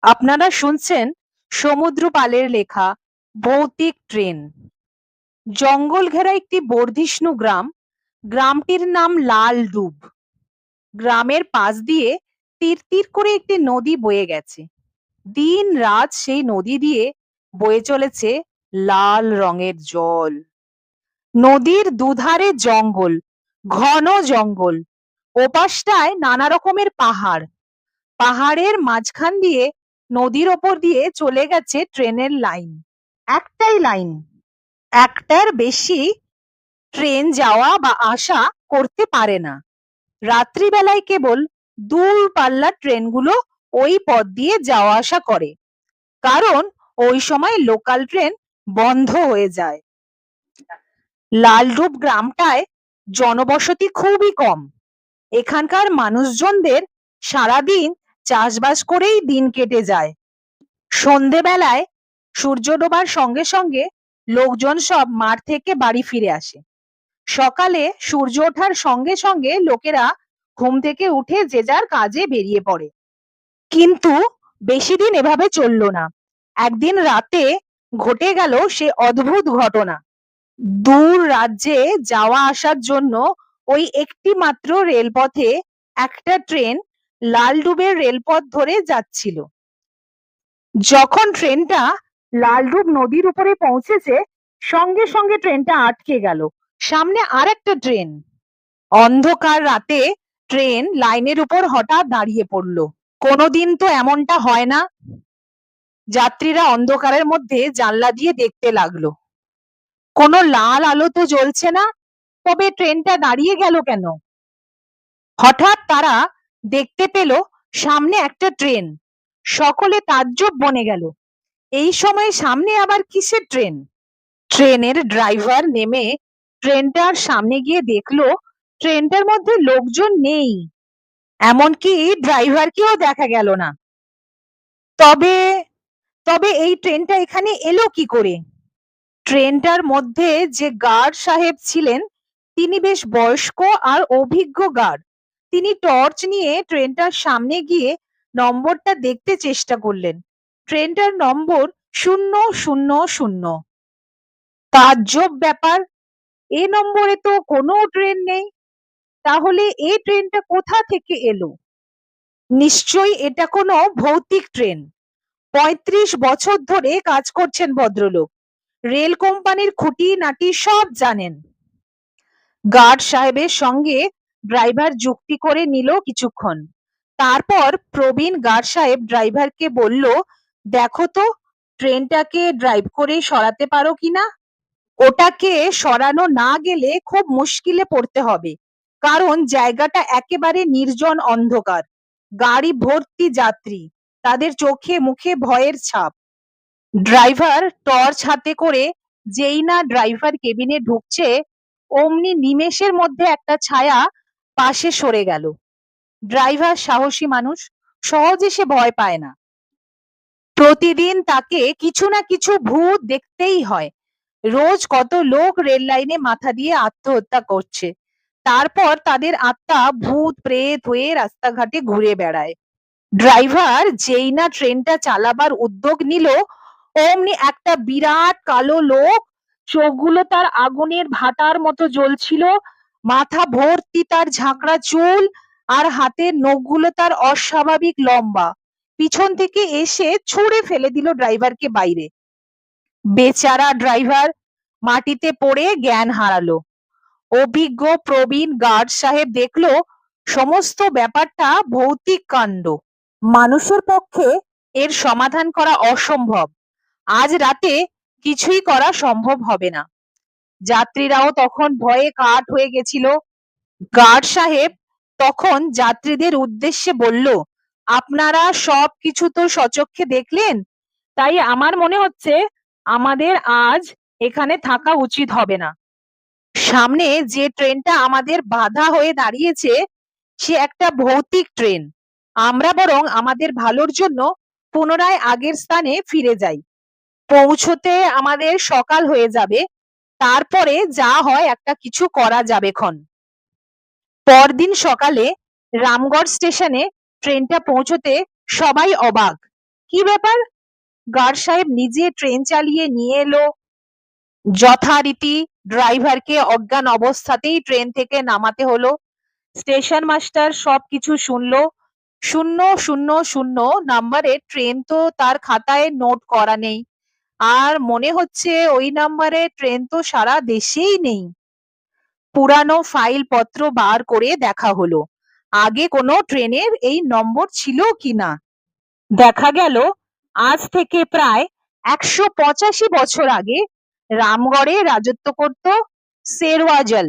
আপনারা শুনছেন সমুদ্র পালের লেখা ভৌতিক ট্রেন। জঙ্গল ঘেরা একটি বর্ধিষ্ণু গ্রাম। গ্রামটির নাম লালডুব। গ্রামের পাশ দিয়ে তীর তীর করে একটি নদী বয়ে গেছে। দিন রাত সেই নদী দিয়ে বয়ে চলেছে লাল রঙের জল। নদীর দুধারে জঙ্গল, ঘন জঙ্গল। ওপাশটায় নানা রকমের পাহাড়। পাহাড়ের মাঝখান দিয়ে নদীর ওপর দিয়ে চলে গেছে ট্রেনের লাইন। একটাই লাইন। একটার বেশি ট্রেন যাওয়া বা আসা করতে পারে না। রাত্রিবেলায় কেবল দূর পাল্লার ট্রেনগুলো ওই পথ দিয়ে যাওয়া আসা করে, কারণ ওই সময় লোকাল ট্রেন বন্ধ হয়ে যায়। লালডুব গ্রামটায় জনবসতি খুবই কম। এখানকার মানুষজনদের সারাদিন চাষবাস করেই দিন কেটে যায়। সন্ধেবেলায় সূর্য ডোবার সঙ্গে সঙ্গে লোকজন সব মাঠ থেকে বাড়ি ফিরে আসে। সকালে সূর্য ওঠার সঙ্গে সঙ্গে লোকেরা ঘুম থেকে উঠে যে যার কাজে বেরিয়ে পড়ে। কিন্তু বেশি দিন এভাবে চললো না। একদিন রাতে ঘটে গেল সে অদ্ভুত ঘটনা। দূর রাজ্যে যাওয়া আসার জন্য ওই একটি মাত্র রেলপথে একটা ট্রেন লালডুবের রেলপথ ধরে যাচ্ছিল। যখন ট্রেনটা লালডুব নদীর উপরে পৌঁছেছে, সঙ্গে সঙ্গে ট্রেনটা আটকে গেল। সামনে আর একটা ট্রেন। অন্ধকার রাতে ট্রেন লাইনের উপর হঠাৎ দাঁড়িয়ে পড়লো। কোনোদিন তো এমনটা হয় না। যাত্রীরা অন্ধকারের মধ্যে জানলা দিয়ে দেখতে লাগলো। কোনো লাল আলো তো জ্বলছে না, তবে ট্রেনটা দাঁড়িয়ে গেল কেন? হঠাৎ তারা দেখতে পেল সামনে একটা ট্রেন। সকলে তাজ্জব বনে গেল। এই সময় সামনে আবার কিসের ট্রেন? ট্রেনের ড্রাইভার নেমে ট্রেনটার সামনে গিয়ে দেখলো ট্রেনটার মধ্যে লোকজন নেই, এমনকি ড্রাইভারকেও দেখা গেল না। তবে তবে এই ট্রেনটা এখানে এলো কি করে? ট্রেনটার মধ্যে যে গার্ড সাহেব ছিলেন, তিনি বেশ বয়স্ক আর অভিজ্ঞ গার্ড। তিনি টর্চ নিয়ে ট্রেনটার সামনে গিয়ে নম্বরটা দেখতে চেষ্টা করলেন। ট্রেনটার নম্বর 000। তাজ্জব ব্যাপার, এ নম্বরে তো কোনো ট্রেন নেই। তাহলে এই ট্রেনটা কোথা থেকে এলো? নিশ্চয়ই এটা কোনো ভৌতিক ট্রেন। ৩৫ বছর ধরে কাজ করছেন ভদ্রলোক, রেল কোম্পানির খুঁটিনাটি সব জানেন। গার্ড সাহেবের সঙ্গে ড্রাইভার যুক্তি করে নিল কিছুক্ষণ। তারপর প্রবীণ গার্ড সাহেব ড্রাইভারকে বলল, দেখো তো ট্রেনটাকে ড্রাইভ করে সরাতে পারো কিনা। ওটাকে সরানো না গেলে খুব মুশকিলে পড়তে হবে, কারণ জায়গাটা একেবারে নির্জন অন্ধকার। গাড়ি ভর্তি যাত্রী, তাদের চোখে মুখে ভয়ের ছাপ। ড্রাইভার টর্চ হাতে করে যেই না ড্রাইভার কেবিনে ঢুকছে, অমনি নিমেষের মধ্যে একটা ছায়া পাশে সরে গেল। ড্রাইভার সাহসী মানুষ, সহজে সে ভয় পায় না। প্রতিদিন তাকে কিছু না কিছু ভূত দেখতেই হয়। রোজ কত লোক রেল লাইনে মাথা দিয়ে আত্মহত্যা করছে, তারপর তাদের আত্মা ভূত প্রেত হয়ে রাস্তাঘাটে ঘুরে বেড়ায়। ড্রাইভার যেই না ট্রেনটা চালাবার উদ্যোগ নিল, অমনি একটা বিরাট কালো লোক, চোখগুলো তার আগুনের ভাটার মতো জ্বলছিল, মাথা ভর্তি তার ঝাঁকড়া চুল, আর হাতের নখগুলো তার অস্বাভাবিক লম্বা, পিছন থেকে এসে ছুঁড়ে ফেলে দিল ড্রাইভারকে বাইরে। বেচারা ড্রাইভার মাটিতে পড়ে জ্ঞান হারালো। অভিজ্ঞ প্রবীণ গার্ড সাহেব দেখলো সমস্ত ব্যাপারটা ভৌতিক কাণ্ড। মানুষের পক্ষে এর সমাধান করা অসম্ভব। আজ রাতে কিছুই করা সম্ভব হবে না। যাত্রীরাও তখন ভয়ে কাঠ হয়ে গেছিল। গার্ড সাহেব তখন যাত্রীদের উদ্দেশ্যে বলল, আপনারা সব কিছু তো সচক্ষে দেখলেন, তাই আমার মনে হচ্ছে আমাদের আজ এখানে থাকা উচিত হবে না। সামনে যে ট্রেনটা আমাদের বাধা হয়ে দাঁড়িয়েছে, সে একটা ভৌতিক ট্রেন। আমরা বরং আমাদের ভালোর জন্য পুনরায় আগের স্থানে ফিরে যাই। পৌঁছতে আমাদের সকাল হয়ে যাবে, তারপরে যা হয় একটা কিছু করা যাবেক্ষণ। পরদিন সকালে রামগড় স্টেশনে ট্রেনটা পৌঁছতে সবাই অবাক, কি ব্যাপার? গার্ড সাহেব নিজে ট্রেন চালিয়ে নিয়ে এলো। যথারীতি ড্রাইভারকে অজ্ঞান অবস্থাতেই ট্রেন থেকে নামাতে হলো। স্টেশন মাস্টার সবকিছু শুনলো। 000 নাম্বারের ট্রেন তো তার খাতায় নোট করা নেই, আর মনে হচ্ছে ওই নাম্বারের ট্রেন তো সারা দেশেই নেই। পুরানো ফাইল পত্র বার করে দেখা হলো আগে কোনো ট্রেনের এই নম্বর ছিল কিনা। দেখা গেল আজ থেকে প্রায় 185 বছর আগে রামগড়ে রাজত্ব করত শেরওয়াজল।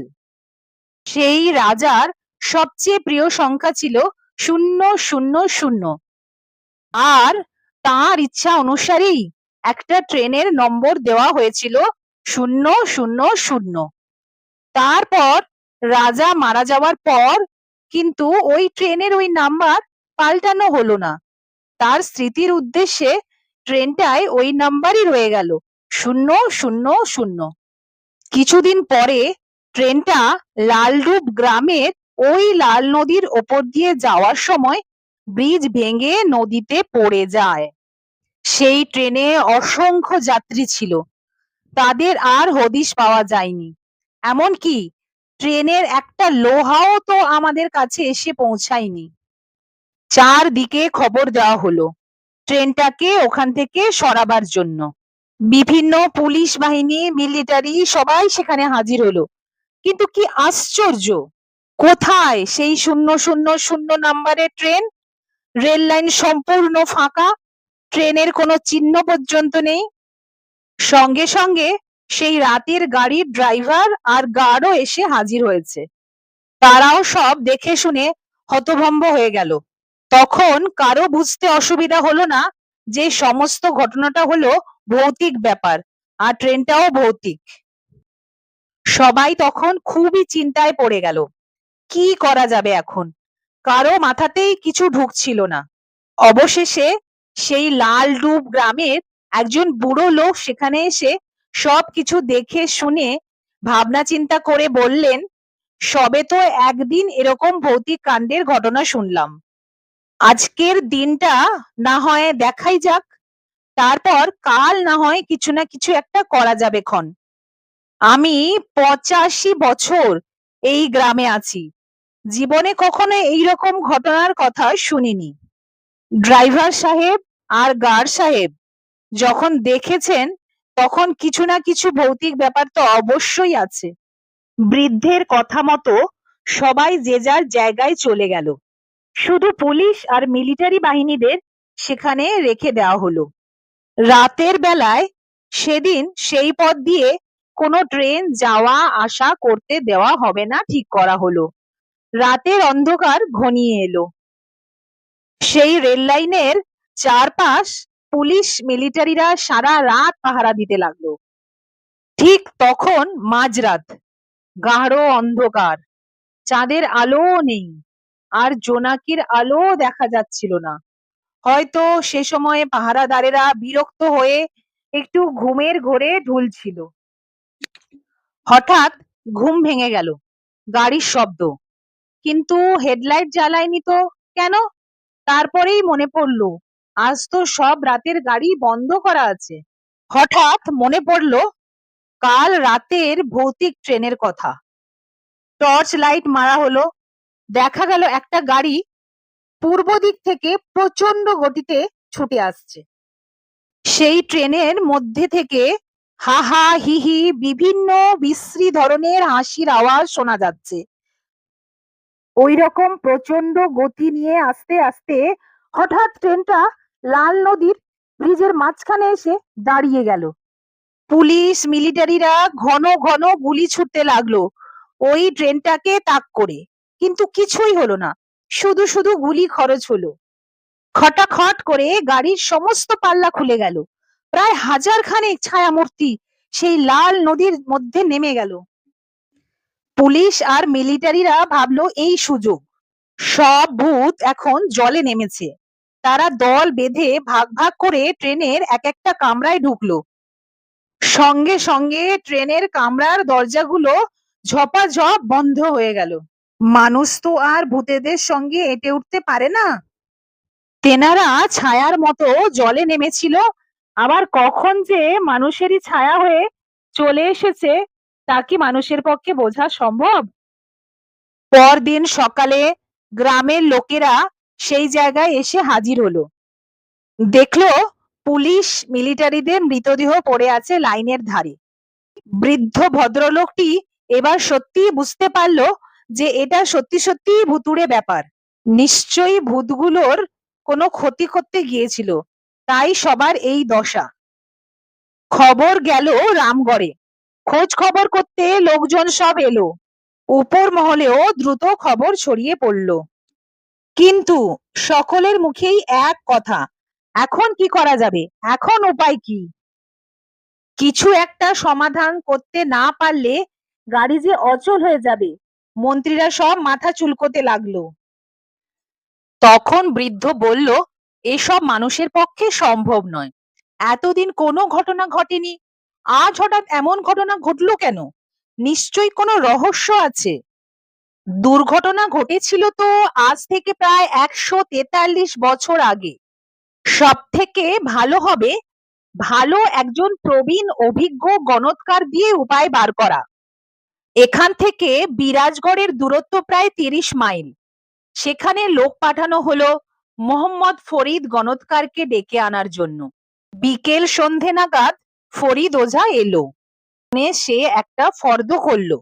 সেই রাজার সবচেয়ে প্রিয় সংখ্যা ছিল 000, আর তার ইচ্ছা অনুসারেই একটা ট্রেনের নম্বর দেওয়া হয়েছিল 000। তারপর রাজা মারা যাওয়ার পর কিন্তু ওই ট্রেনের ওই নাম্বার পাল্টানো হলো না। তার স্মৃতির উদ্দেশ্যে ট্রেনটায় ওই নাম্বারই রয়ে গেল 000। কিছুদিন পরে ট্রেনটা লালডুব গ্রামের ওই লাল নদীর ওপর দিয়ে যাওয়ার সময় ব্রিজ ভেঙে নদীতে পড়ে যায়। সেই ট্রেনে অসংখ্য যাত্রী ছিল, তাদের আর হদিশ পাওয়া যায়নি। এমনকি ট্রেনের একটা লোহাও তো আমাদের কাছে এসে পৌঁছায়নি। চারদিকে খবর দেওয়া হলো ট্রেনটাকে ওখান থেকে সরাবার জন্য। বিভিন্ন পুলিশ বাহিনী, মিলিটারি সবাই সেখানে হাজির হলো। কিন্তু কি আশ্চর্য, কোথায় সেই 000 নাম্বারের ট্রেন? রেল লাইন সম্পূর্ণ ফাঁকা, ট্রেনের কোনো চিহ্ন পর্যন্ত নেই। সঙ্গে সঙ্গে সেই রাতের গাড়ির ড্রাইভার আর গার্ডও এসে হাজির হয়েছে। তারাও সব দেখে শুনে হতভম্ব হয়ে গেল। তখন কারো বুঝতে অসুবিধা হলো না যে সমস্ত ঘটনাটা হলো ভৌতিক ব্যাপার, আর ট্রেনটাও ভৌতিক। সবাই তখন খুবই চিন্তায় পড়ে গেল, কি করা যাবে এখন? কারো মাথাতেই কিছু ঢুকছিল না। অবশেষে সেই লালডুব গ্রামের একজন বুড়ো লোক সেখানে এসে সবকিছু দেখে শুনে ভাবনা চিন্তা করে বললেন, সবে তো একদিন এরকম ভৌতিক কাণ্ডের ঘটনা শুনলাম, আজকের দিনটা না হয় দেখাই যাক, তারপর কাল না হয় কিছু না কিছু একটা করা যাবে খন। আমি 85 বছর এই গ্রামে আছি, জীবনে কখনো এইরকম ঘটনার কথা শুনিনি। ড্রাইভার সাহেব আর গার্ড সাহেব যখন দেখেছেন তখন কিছু না কিছু ভৌতিক ব্যাপার তো অবশ্যই আছে। বৃদ্ধের কথা মতো সবাই যে যার জায়গায় চলে গেল। শুধু পুলিশ আর মিলিটারি বাহিনীদের সেখানে রেখে দেওয়া হলো। রাতের বেলায় সেদিন সেই পথ দিয়ে কোনো ট্রেন যাওয়া আসা করতে দেওয়া হবে না ঠিক করা হলো। রাতের অন্ধকার ঘনিয়ে এলো। সেই রেল লাইনের চারপাশ পুলিশ মিলিটারিরা সারা রাত পাহারা দিতে লাগলো। ঠিক তখন মাঝরাত, গাঢ় অন্ধকার, চাঁদের আলোও নেই, আর জোনাকির আলো দেখা যাচ্ছিল না। হয়তো সে সময় পাহারাদারেরা বিরক্ত হয়ে একটু ঘুমের ঘোরে ঢুলছিল। হঠাৎ ঘুম ভেঙে গেল গাড়ির শব্দ, কিন্তু হেডলাইট জ্বালায়নি তো কেন? তারপরেই মনে পড়লো আজ তো সব রাতের গাড়ি বন্ধ করা আছে। হঠাৎ মনে পড়লো কাল রাতের ভৌতিক ট্রেনের কথা। টর্চ লাইট মারা হলো। দেখা গেল একটা গাড়ি পূর্ব দিক থেকে প্রচন্ড গতিতে ছুটে আসছে। সেই ট্রেনের মধ্যে থেকে হা হা হি হি বিভিন্ন বিশ্রী ধরনের হাসির আওয়াজ শোনা যাচ্ছে। ওই রকম প্রচন্ড গতি নিয়ে আস্তে আস্তে হঠাৎ ট্রেনটা লাল নদীর ব্রিজের মাঝখানে এসে দাঁড়িয়ে গেল। পুলিশ মিলিটারিরা ঘন ঘন গুলি ছুটতে লাগলো ওই ট্রেনটাকে তাক করে, কিন্তু কিছুই হলো না, শুধু শুধু গুলি খরচ হলো। খটাখট করে গাড়ির সমস্ত পাল্লা খুলে গেল। প্রায় 1000 খানেক ছায়ামূর্তি সেই লাল নদীর মধ্যে নেমে গেল। পুলিশ আর মিলিটারিরা ভাবলো এই সুযোগ, সব ভূত এখন জলে নেমেছে। তারা দল বেঁধে ভাগ ভাগ করে ট্রেনের এক একটা কামরায় ঢুকলো। সঙ্গে সঙ্গে ট্রেনের কামরার দরজাগুলো ঝপাঝপ বন্ধ হয়ে গেল। মানুষ তো আর ভূতেদের সঙ্গে এঁটে উঠতে পারে না। তেনারা ছায়ার মতো জলে নেমেছিল, আবার কখন যে মানুষেরই ছায়া হয়ে চলে এসেছে তা কি মানুষের পক্ষে বোঝা সম্ভব? পরদিন সকালে গ্রামের লোকেরা সেই জায়গায় এসে হাজির হলো। দেখলো পুলিশ মিলিটারিদের মৃতদেহ পড়ে আছে লাইনের ধারে। বৃদ্ধ ভদ্রলোকটি এবার সত্যিই বুঝতে পারলো যে এটা সত্যি সত্যিই ভুতুড়ে ব্যাপার। নিশ্চয়ই ভূতগুলোর কোনো ক্ষতি করতে গিয়েছিল, তাই সবার এই দশা। খবর গেল রামগড়ে। খোঁজ খবর করতে লোকজন সব এলো। উপর মহলেও দ্রুত খবর ছড়িয়ে পড়ল। কিন্তু সকলের মুখেই এক কথা, এখন কি করা যাবে, এখন উপায় কি? কিছু একটা সমাধান করতে না পারলে গাড়ি যে অচল হয়ে যাবে। মন্ত্রীরা সব মাথা চুলকোতে লাগলো। তখন বৃদ্ধ বলল, এসব মানুষের পক্ষে সম্ভব নয়। এতদিন কোনো ঘটনা ঘটেনি, আজ হঠাৎ এমন ঘটনা ঘটলো কেন? নিশ্চয়ই কোনো রহস্য আছে। দুর্ঘটনা ঘটেছিল তো আজ থেকে প্রায় ১৪৩ বছর আগে। সব থেকে ভালো হবে ভালো একজন প্রবীণ অভিজ্ঞ গণৎকার দিয়ে উপায় বার করা। এখান থেকে বিরাজগড়ের দূরত্ব প্রায় ৩০ মাইল। সেখানে লোক পাঠানো হলো মোহাম্মদ ফরিদ গণৎকারকে ডেকে আনার জন্য। বিকেল সন্ধে নাগাদ ফরিদ ওঝা এলো। সে একটা ফর্দ করলো।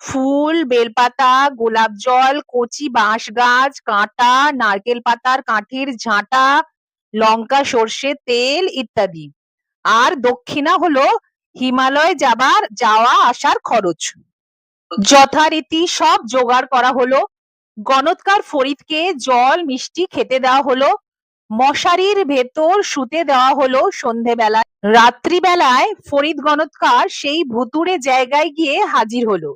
ফুল, বেলপাতা, গোলাপ জল, কচি বাঁশ গাছ, কাঁটা, নারকেল পাতার কাঠির ঝাঁটা, লঙ্কা, সর্ষে তেল ইত্যাদি। আর দক্ষিণা হলো হিমালয় যাওয়া আসার খরচ। যথারীতি সব জোগাড় করা হলো। গণৎকার ফরিদকে জল মিষ্টি খেতে দেওয়া হলো। মশারির ভেতর শুতে দেওয়া হলো সন্ধেবেলায়। রাত্রিবেলায় ফরিদ গণৎকার সেই ভুতুড়ে জায়গায় গিয়ে হাজির হলো।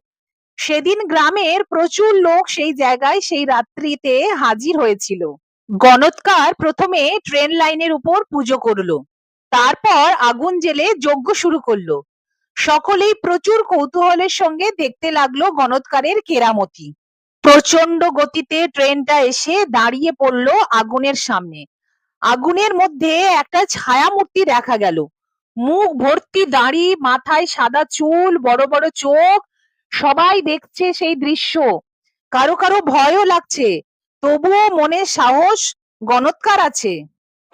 সেদিন গ্রামের প্রচুর লোক সেই জায়গায় সেই রাত্রিতে হাজির হয়েছিল। গণৎকার প্রথমে ট্রেন লাইনের উপর পুজো করলো, তারপর আগুন জ্বেলে যজ্ঞ শুরু করলো। সকলেই প্রচুর কৌতূহলের সঙ্গে দেখতে লাগলো গণৎকারের কেরামতি। প্রচন্ড গতিতে ট্রেনটা এসে দাঁড়িয়ে পড়লো আগুনের সামনে। আগুনের মধ্যে একটা ছায়া মূর্তি দেখা গেল। মুখ ভর্তি দাড়ি, মাথায় সাদা চুল, বড় বড় চোখ। সবাই দেখছে সেই দৃশ্য। কারো কারো ভয়ও লাগছে, তবুও মনে সাহস, গণৎকার আছে।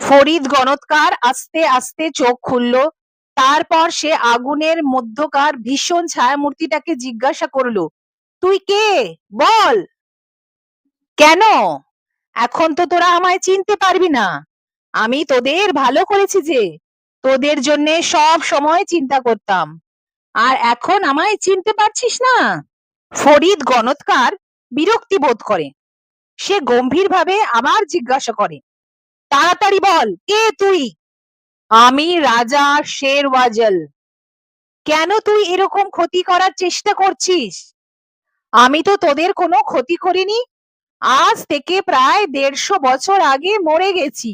ফরিদ গণৎকার আস্তে আস্তে চোখ খুললো। তারপর সে আগুনের মধ্যকার ভীষণ ছায়ামূর্তিটাকে জিজ্ঞাসা করলো, তুই কে, বল। কেন? এখন তো তোরা আমায় চিনতে পারবি না। আমি তোদের ভালো করেছি যে, তোদের জন্যে সব সময় চিন্তা করতাম, আর এখন আমায় চিনতে পারছিস না? ফরিদ গণৎকার বিরক্তি বোধ করে। সে গম্ভীরভাবে আবার জিজ্ঞাসা করে, তাড়াতাড়ি বল, কে তুই? আমি রাজা শেরওয়াজল। কেন তুই এরকম ক্ষতি করার চেষ্টা করছিস? আমি তো তোদের কোনো ক্ষতি করিনি। আজ থেকে প্রায় ১৫০ বছর আগে মরে গেছি।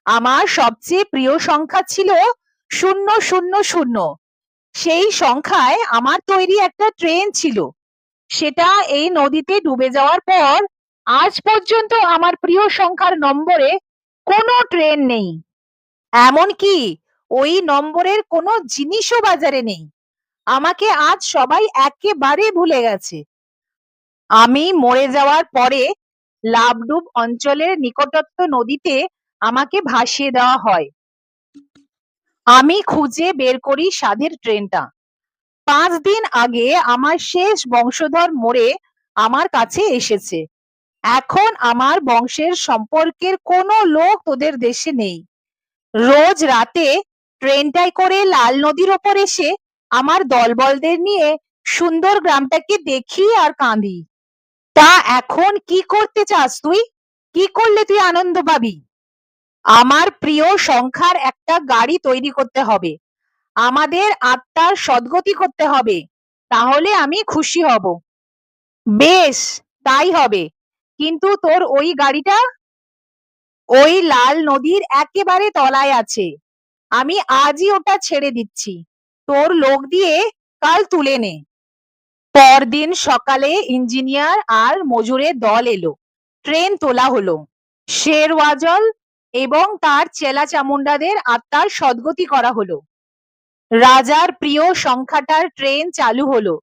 আমার সবচেয়ে প্রিয় সংখ্যা ছিল ০০০। সেই সংখ্যায় আমার তৈরি একটা ট্রেন ছিল। সেটা এই নদীতে ডুবে যাওয়ার পর আজ পর্যন্ত আমার প্রিয় সংখ্যার নম্বরে কোনো ট্রেন নেই। এমনকি ওই নম্বরের কোনো জিনিসও বাজারে নেই। আমাকে আজ সবাই একেবারে ভুলে গেছে। আমি মরে যাওয়ার পরে লাবডুব অঞ্চলের নিকটস্থ নদীতে আমাকে ভাসিয়ে দেওয়া হয়। আমি খুঁজে বের করি সাধের ট্রেনটা। ৫ দিন আগে আমার শেষ বংশধর মরে আমার কাছে এসেছে। এখন আমার বংশের সম্পর্কের কোনো লোক তোদের দেশে নেই। রোজ রাতে ট্রেনটায় করে লাল নদীর ওপর এসে আমার দলবলদের নিয়ে সুন্দর গ্রামটাকে দেখি আর কাঁদি। তা এখন কি করতে চাস তুই? কি করলে তুই আনন্দ পাবি? আমার প্রিয় সংখ্যার একটা গাড়ি তৈরি করতে হবে। আমাদের আত্মার সদ্গতি করতে হবে, তাহলে আমি খুশি হব। বেশ, তাই হবে। কিন্তু তোর ওই গাড়িটা? ওই লাল নদীর একেবারে তলায় আছে। আমি আজই ওটা ছেড়ে দিচ্ছি। তোর লোক দিয়ে কাল তুলে নে। পরদিন সকালে ইঞ্জিনিয়ার আর মজুরের দল এলো। ট্রেন তোলা হলো। শেরওয়াজল এবং তার চেলা চামুন্ডাদের আত্মার সদ্গতি করা হলো। রাজার প্রিয় সংখ্যাটার ট্রেন চালু হলো।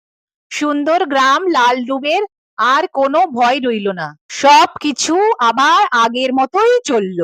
সুন্দর গ্রাম লালডুবের আর কোনো ভয় রইল না। সবকিছু আবার আগের মতোই চলল।